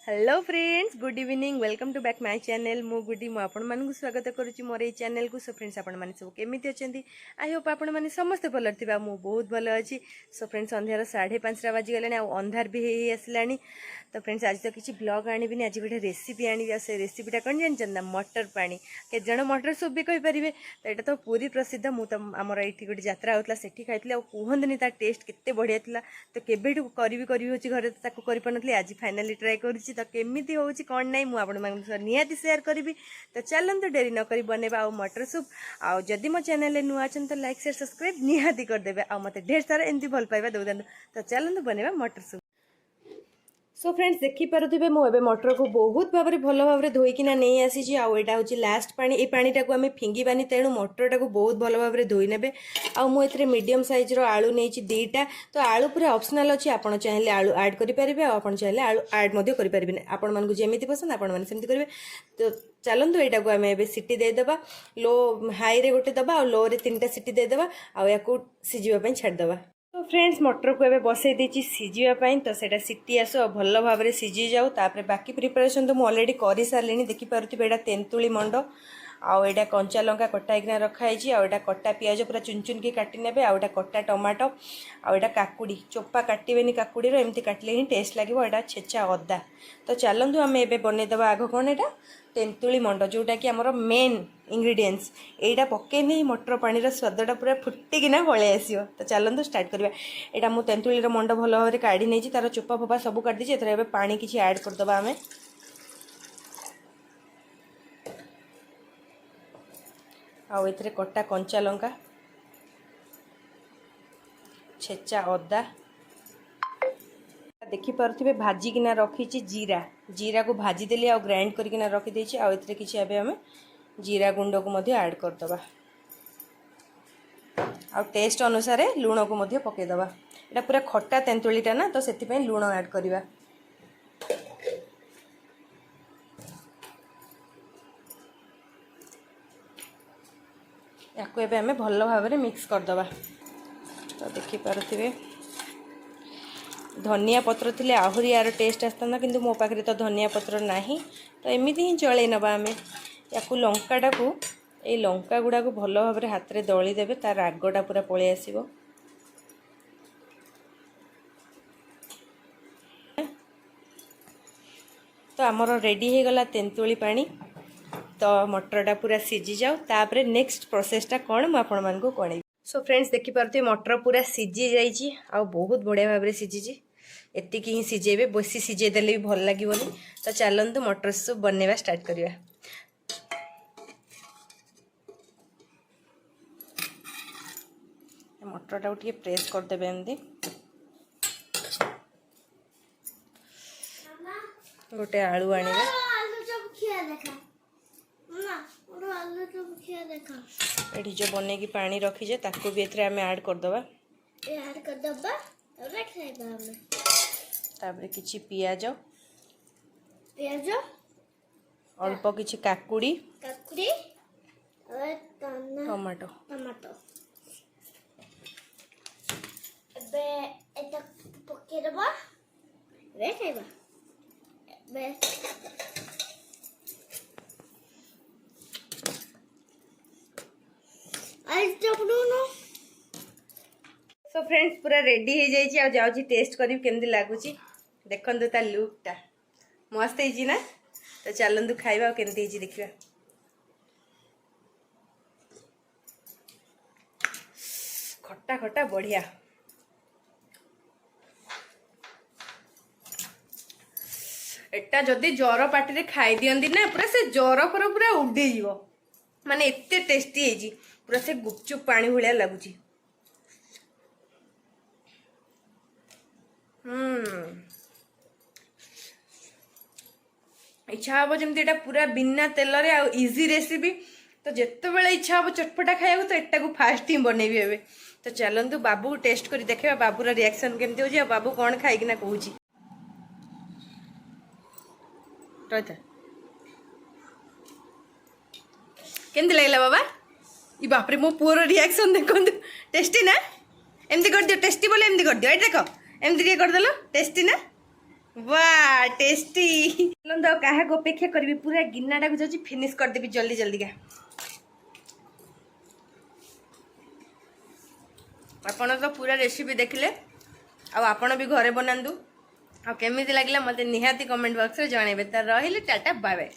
Hello friends, good evening, welcome to back my channel. मु गुडी मु आपण मानकु स्वागत करुच्ची मोर ए चैनल को। सो फ्रेंड्स, आपण माने सब केमिति अछंती? आई होप आपण माने समस्त भल थिबा। मु बहुत भल अछि। सो फ्रेंड्स, संध्यार 5:30 बाजी गलानी आ अंधार भी हे आसलानी। तो फ्रेंड्स, आज तो किसी ब्लॉग आनिबिनी, आज गोटे रेसिपी आनी। से रेसिपीटा कौन जानछन ना, मटर पानी। के जण मटर सूप भी कहि परिबे। तो एटा तो पूरी प्रसिद्ध। मु तो हमर एठी गोटे यात्रा होतला, सेठी खाइतले आ कुहंदनी ता टेस्ट केते बढ़िया थिला। तो केबेठु करिवि होची घरे, ताको करि पनथली। आज फाइनली ट्राई करूची। तो केमिति होची कोन नै मु आपण मानक निहाती शेयर करिवि। तो चलन तो डेरी न करी बनेबा आ मटर सूप। आ जदि मो चैनल ले नुआ छन तो लाइक शेयर सब्सक्राइब निहाती कर देबे। आ मते ढेर सारा एंती भल पाइबा दउदन। तो चलन तो बनेबा मटर सूप। सो फ्रेंड्स, देखिपे मुझे मटर को बहुत भाव में भल भाव में धोईकिना नहीं आसी। आईटा हूँ लास्ट पानी। ये पानीटा को आम फिंगानी, तेणु मटरटा को बहुत भल भाव में धोई ने। आउ मीडियम साइज आलू नहीं दीटा। तो आलू पूरा ऑप्शनल अच्छी। आप चाहिए आलू ऐड करेंगे, आप चाहिए आलू ऐड करेंगे। आपण मानक जमी पसंद आपण मैंने करेंगे। तो चलतु यहाँ को आम सीटी देदेबा। लो हाई रे गोटे दबा, लो रे 3टा सीटी देदेबा। या सीझापी छाड़देबा। तो फ्रेंड्स, मटर को एबे बसई देछि सिझिबा। तो सेटा सीटी आसो भल भाव में सिझी जाऊ। तापर बाकी प्रिपरेशन तो मुझे अलरेडी कर सारे। देखिपे एटा तेंतुली मंड, आईटा कंचा लंका कटा होना रखाई। आईटा कटा पियाज पूरा चुन चुन के काटी ने। आईटा कटा टमाटो, आईटा काकुड़ी चोपा काटेनि। काकुड़ी एमती काटिले ही टेस्ट लगे। एटा छेचा अदा। तो चलतु आम ए बनईदबा। आग कौन एटा तेंतुली मंड, जोटा कि आमर मेन इंग्रेडिएंट्स। एटा पकेनी मटर पानी स्वादटा पूरा फुटिकिना पलि आसो। तो चलतु स्टार्ट करवा। यहाँ मुझे तेंतुली मंड भल भाव में काढ़ी नहीं, तार चोपा फोपा सब काटिदी। एथर पानी किसी ऐड करदबा आम। आउ कटा कंचा लंका, छेचा अदा, देखिपे भाजिकिना रखी जीरा। जीरा को भाजीदेली आ ग्राइंड करकिना रखीदे। आउ किसी आम जीरा गुंड को ऐड करदबा। आ टेस्ट अनुसार लुण को पकईदबा। यहाँ पूरा खट्टा तेंतुलीटा ना, तो से लुण ऐड करवा। या आम भल भाव में मिक्स करदबा। तो देखिपे धनिया पत्र थिले आहुरी यार टेस्ट आसता, किंतु मो पाखे तो धनिया पत्र नाही। तो एमती ही चलई नवा आम। या लंकाटा को ये लंका गुड़ा को भल भाव में हाथ में दली देवे। तार रागटा पूरा पलि आसो। तो आमर रेडी हो गला तेंतुली पानी। तो मटरटा पूरा सिझी जाऊ। तापर नेक्स्ट प्रोसेसटा कौन मुझे आपण मानक कण। सो फ्रेंड्स, देखिपे मटर पूरा सिझी जाइए। आ बहुत बढ़िया भाव में सिझी। एतिक ही सिझेबे, बेसी सिझेदेले भी भल लगे। तो चलतु मटर सूप बनवा स्टार्ट करवा। मटरटा को प्रेस करदे एमती। गोटे आलू आने ये जो बन की पानी रखीजे ताको भी एथरे आम ऐड करदबा। तापर किछि पियाज, अल्प किछि काकुड़ी, टमाटो। सो फ्रेंड्स, पूरा रेडी हो जाइए। जाऊँगी टेस्ट करी केमती लगुच। देखु ता लुकटा मस्त है ना। तो चलतु खाइबा केमती देखिए। खट्टा खट्टा बढ़िया। एटा जदि जर पार्टी खाई दियंती ना, पूरा से जर पर पूरा उड़ी जीव। माने एते टेस्टी है। पूरा से गुपचुप पानी भाया लगुच। इच्छा हम जमी पूरा बिना तेल रे आ इजी रेसिपी। तो जिते बड़े इच्छा हम चटपटा खाया तो एटा को फास्ट ही बनैबी एबे। तो चलतु बाबू टेस्ट करी देखा बाबूर रिएक्शन केमती होची। बाबू कौन खाइकिना कहूची। केमती लगला बाबा? ई बाप रे, मो पुअर रिएक्शन देखो। टेस्टी ना? एमती कर दियो, टेस्टी बोले एमती कर दियो। ए देखो एमती कर देलो, टेस्टी ना? वाह। टेस्टी चलो क्या अपेक्षा करी पूरा गिन्नाटा को जाऊँ फिनिश करदेवी जल्दी जल्दी का आपण तो पूरा रेसिपी देखले आपण भी घरे बनातु आ केमी लगे मत निहाती कमेंट बॉक्स में जनइबे तो रही टाटा बाय बाय।